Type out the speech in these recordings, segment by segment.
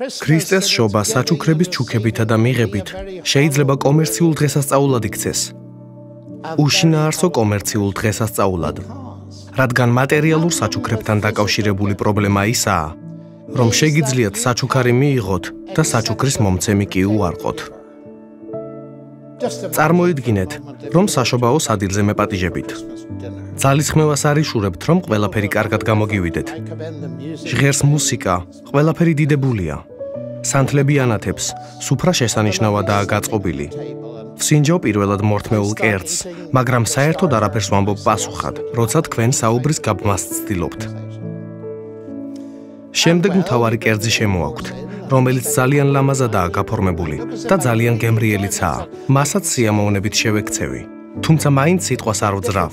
ქრისტეს შობა საჩუქრების ჩუქებითა და მიღებით შეიძლება კომერციულ დღესასწაულად იქცეს. უშინაარსო კომერციულ დღესასწაულად, რადგან მატერიალურ საჩუქრებთან დაკავშირებული პრობლემა ისაა, რომ შეგიძლიათ საჩუქარი მიიღოთ და საჩუქრის მომცემი კი უარყოთ. წარმოიდგინეთ, რომ საშობაო სადილზე მეპატიჟებით. ძალისხმევას არ იშურებთ, რომ ყველაფერი კარგად გამოგივიდეთ. ჟღერს მუსიკა, ყველაფერი დიდებულია. სანთლები ანათებს, სუფრა შესანიშნავადაა გაწყობილი. ვსინჯო პირველად მორთმეულ კერძს, მაგრამ საერთოდ არაფერს ვამბობ პასუხად, როცა თქვენ საუბრის გაბმას ცდილობთ. შემდეგ მთავარი კერძი შემოაქვთ, რომელიც ძალიან ლამაზადაა გაფორმებული და ძალიან გემრიელიცაა. მასაც სიამოვნებით შევექცევი. თუმცა მაინც სიტყვას არ ვძრავ.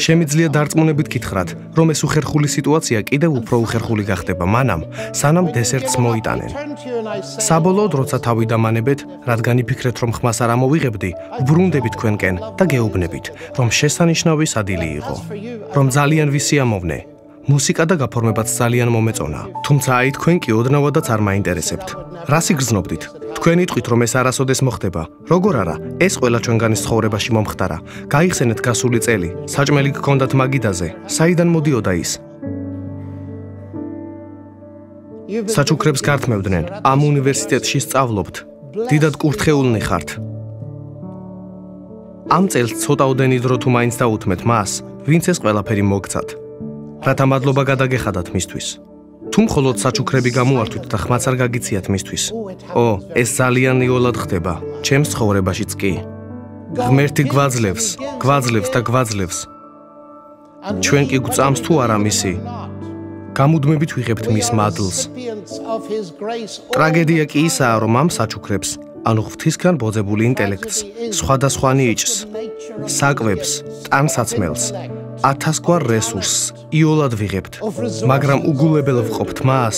შემიძლია დარწმუნებით გითხრათ, რომ ეს უხერხული სიტუაცია კიდევ უფრო უხერხული გახდება მანამ, სანამ დესერტს მოიტანენ. საბოლოოდ, როცა თავი დამანებეთ, რადგან იფიქრეთ, რომ ხმას არ ამოვიღებდი, ვბრუნდებით თქვენკენ და გეუბნებით, რომ შესანიშნავი სადილი იყო, რომ ძალიან ვისიამოვნე. მუსიკა და გაფორმებაც ძალიან მომეწონა, თუმცა აი თქვენ კი ოდნავადაც არ მაინტერესებთ. რას იგრძნობდით? თქვენ იტყვით, რომ ეს არასოდეს მოხდება. როგორ არა, ეს ყველა ჩვენგანის ცხოვრებაში მომხდარა. გაიხსენეთ გასული წელი, საჭმელი გქონდათ მაგიდაზე, საიდან მოდიოდა ის? საჩუქრებს გართმევდნენ, ამ უნივერსიტეტში სწავლობთ. დიდად კურთხეულნი ხართ. ამ წელს ცოტაოდენი დრო თუ მაინც დაუთმეთ მას, ვინც ეს ყველაფერი მოგცათ. რათა მადლობა გადაგეხადათ მისთვის. თუ მხოლოდ საჩუქრები გამოართვით და ხმაც არ გაგიციათ მისთვის. ეს ძალიან იოლად ხდება, ჩემს ცხოვრებაშიც კი. ღმერთი გვაძლევს და გვაძლევს. ჩვენ კი გვწამს თუ არა მისი. გამუდმებით ვიღებთ მის მადლს. ტრაგედია კი ისაა, რომ ამ საჩუქრებს, ანუ ღვთისგან ბოძებული ინტელექტს, სხვადასხვა ნიჭს, საკვებს, ტანსაცმელს, 1000 გვარ რესურსს იოლად ვიღებთ, მაგრამ უგულებელ ვყოფთ მას,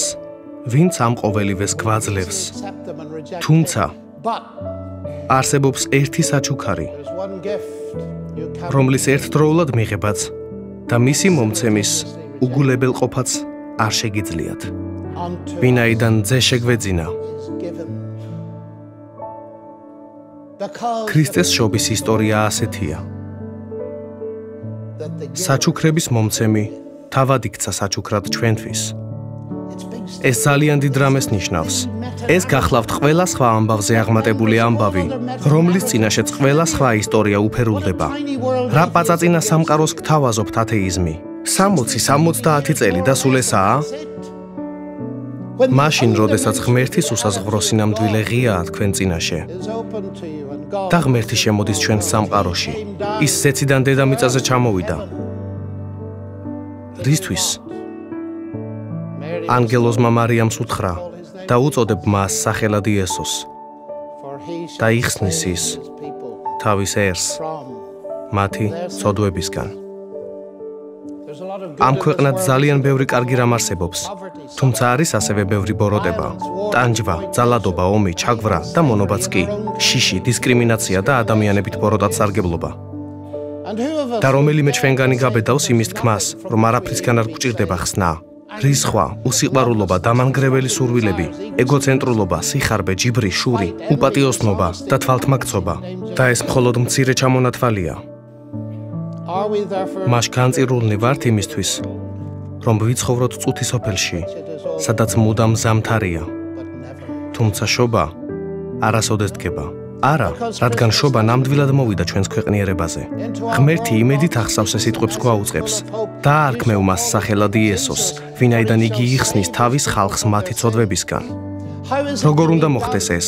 ვინც ამ ყოველივეს გვაძლევს. თუმცა არსებობს ერთი საჩუქარი, რომლის ერთდროულად მიღებაც და მისი მომცემის უგულებელ ყოფაც არ შეგიძლიათ. ვინაიდან ძე შეგვეძინა. ქრისტეს შობის ისტორია ასეთია. საჩუქრების მომცემი თავად იქცა საჩუქრად ჩვენთვის. ეს ძალიან დიდ რამეს ნიშნავს. ეს გახლავთ ყველა სხვა ამბავზე აღმატებული ამბავი, რომლის წინაშეც ყველა სხვა ისტორია უფერულდება. რა პაწაწინა სამყაროს გთავაზობთ ათეიზმი? 60-70 წელი და სულ ესაა? მაშინ, როდესაც ღმერთის უსაზღვრო სინამდვილე ღიაა თქვენ წინაშე და ღმერთი შემოდის ჩვენს სამყაროში, ის ზეციდან დედამიწაზე ჩამოვიდა. რისთვის? ანგელოზმა მარიამს უთხრა და უწოდებ მას სახელად იესოს და იხსნის ის თავის ერს მათი ცოდვებისგან. ამ ქვეყნად ძალიან ბევრი კარგი რამ არსებობს, თუმცა არის ასევე ბევრი ბოროტება, ტანჯვა, ძალადობა, ომი, ჩაგვრა და მონობაც კი, შიში, დისკრიმინაცია და ადამიანებით ბოროტად სარგებლობა. და რომელიმე ჩვენგანი გაბედავს იმის თქმას, რომ არაფრისგან არ გვჭირდება ხსნა, რისხვა, უსიყვარულობა, დამანგრეველი სურვილები, ეგოცენტრულობა, სიხარბე, ჯიბრი, შური, უპატიოსნობა და თვალთმაქცობა და ეს მხოლოდ მცირე ჩამონათვალია. მას განწირულნი ვართ იმისთვის, რომ ვიცხოვროთ წუთის ოფელში, სადაც მუდამ ზამთარია. თუმცა შობა არასოდეს დგება. არა, რადგან შობა ნამდვილად მოვიდა ჩვენს ქვეყნიერებაზე. ღმერთი იმედით ახსავს ეს სიტყვებს გვაუწყებს. დაარქმევ მას სახელად იესოს, ვინაიდან იგი იხსნის თავის ხალხს მათი ცოდვებისგან. როგორ უნდა მოხდეს ეს?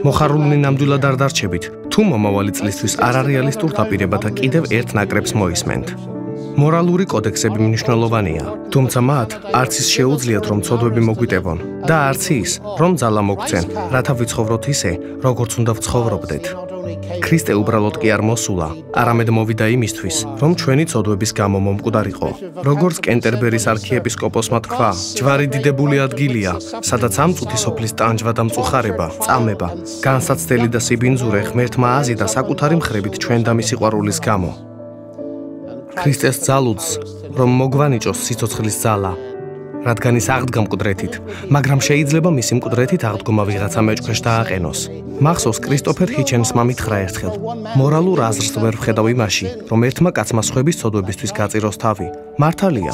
მოხარულნი ნამდვილად არ დარჩებით, თუ მომავალი წლისთვის არარეალისტურ დაპირებათა კიდევ ერთ ნაკრებს მოისმენთ. მორალური კოდექსები მნიშვნელოვანია, თუმცა მათ არც ის შეუძლიათ, რომ ცოდვები მოგვიტევონ და არც ის, რომ ძალა მოგცენ, რათა ვიცხოვროთ ისე, როგორც უნდა ვცხოვრობდეთ. ქრისტე უბრალოდ კი არ მოსულა, არამედ მოვიდა იმისთვის, რომ ჩვენი ცოდვების გამო მომკვდარიყო. როგორც კენტერბერის არქიეპისკოპოსმა თქვა, ჯვარი დიდებული ადგილია, სადაც ამ წუთის ოფლის ტანჯვა და მწუხარება, წამება, განსაცდელი და სიბინძურე ღმერთმა აზიდა საკუთარი მხრებით ჩვენ და მისი ყვარულის გამო. ქრისტეს ძალუძს, რომ მოგვანიჭოს სიცოცხლის ძალა, რადგან ის აღდგა მკვდრეთით, მაგრამ შეიძლება მისი მკვდრეთით აღდგომა ვიღაცა მეჭქვეშ დააყენოს. მახსოვს კრისტოფერ ჰიჩენსმა მითხრა ერთხელ: მორალურ აზრს ვერ ვხედავ იმაში, რომ ერთმა კაცმა სხვების ცოდვებისთვის გაწიროს თავი. მართალია,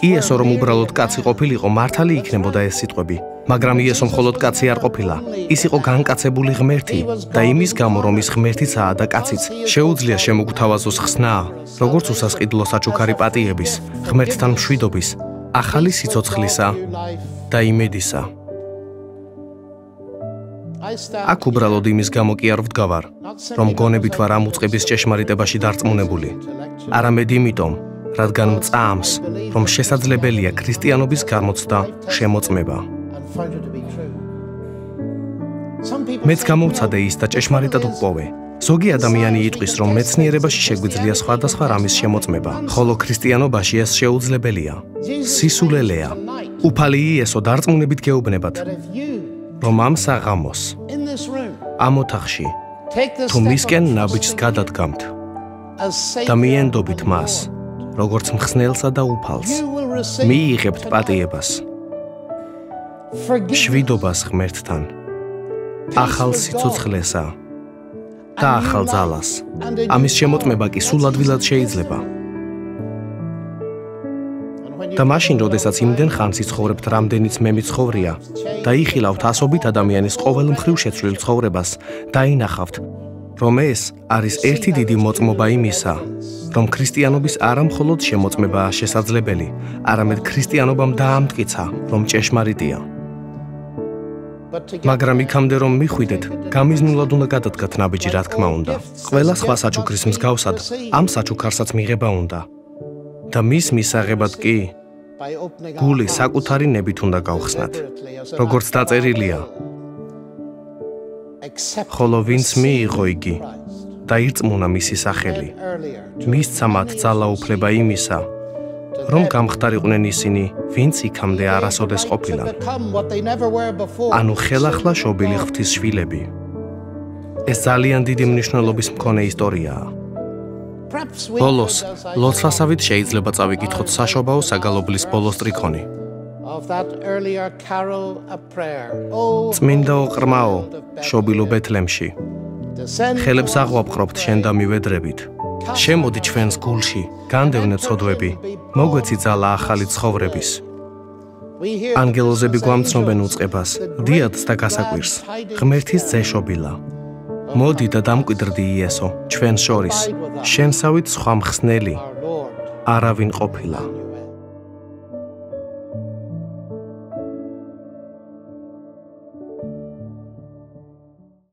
იესო რომ უბრალოდ კაცი ყოფილიყო, მართალი იქნებოდა ეს სიტყვები. მაგრამ იესო მხოლოდ კაცი არ ყოფილა, ის იყო განკაცებული ღმერთი და იმის გამო რომ ის ღმერთიცაა და კაციც, შეუძლია შემოგთავაზოს ხსნა, როგორც უსასყიდლო საჩუქარი პატიების, ღმერთთან მშვიდობის, ახალი სიცოცხლისა და იმედისა. აქ უბრალოდ იმის გამო კი არ ვდგავარ, რომ გონებით ვარ ამ უწყების ჭეშმარიტებაში დარწმუნებული, არამედ იმიტომ, რადგან მწამს, რომ შესაძლებელია ქრისტიანობის გამოცდა შემოწმება. მეც გამოვცადე ის და ჭეშმარიტად ვპოვე. ზოგი ადამიანი იტყვის, რომ მეცნიერებაში შეგვიძლია სხვადასხვა რამის შემოწმება, ხოლო ქრისტიანობაში ეს შეუძლებელია. სისულელეა. უფალი იესო დარწმუნებით გეუბნებათ, რომ ამ საღამოს, ამ ოთახში, თუ მისკენ ნაბიჯს გადადგამთ და მიენდობით მას, როგორც მხსნელსა და უფალს, მიიღებთ პატიებას, მშვიდობას ღმერთთან, ახალ სიცოცხლესა და ახალ ძალას. ამის შემოწმება კი სულ ადვილად შეიძლება. და მაშინ, როდესაც იმდენ ხანს იცხოვრებთ, რამდენიც მე მიცხოვრია, და იხილავთ ასობით ადამიანის ყოველმხრივ შეცვლილ ცხოვრებას, დაინახავთ, რომ ეს არის ერთი დიდი მოწმობა იმისა, რომ ქრისტიანობის არა მხოლოდ შემოწმებაა შესაძლებელი, არამედ ქრისტიანობამ დაამტკიცა, რომ ჭეშმარიტია. მაგრამ იქამდე რომ მიხვიდეთ, გამიზნულად უნდა გადადგათ ნაბიჯი, რა თქმა უნდა. ყველა სხვა საჩუქრის მსგავსად, ამ საჩუქარსაც მიღება უნდა. და მის მისაღებად კი გული საკუთარი ნებით უნდა გავხსნათ, როგორც დაწერილია. ხოლო ვინც მიიღო იგი და ირწმუნა მისი სახელი, მისცა მათ ძალაუფლება იმისა, რომ გამხდარიყვნენ ისინი, ვინც იქამდე არასოდეს ყოფილან. ანუ ხელახლა შობილი ღვთის შვილები. ეს ძალიან დიდი მნიშვნელობის მქონე ისტორიაა. ბოლოს, ლოცვასავით შეიძლება წავიკითხოთ საშობაო საგალობლის ბოლოს სტრიქონი. წმინდა ოყრმაო, შობილო ბეთლემში, ხელებს აღვაფყრობთ შენ და მივედრებით. შემოდი ჩვენს გულში, განდევნე ცოდვები, მოგვეცი ძალა ახალი ცხოვრების. ანგელოზები გვამცნობენ უწყებას, დიადს და გასაკვირს, ღმერთის ძეშობილა. მოდი და დამკვიდრდი იესო, ჩვენ შორის, შენსავით სხვა მხსნელი, არავინ ყოფილა.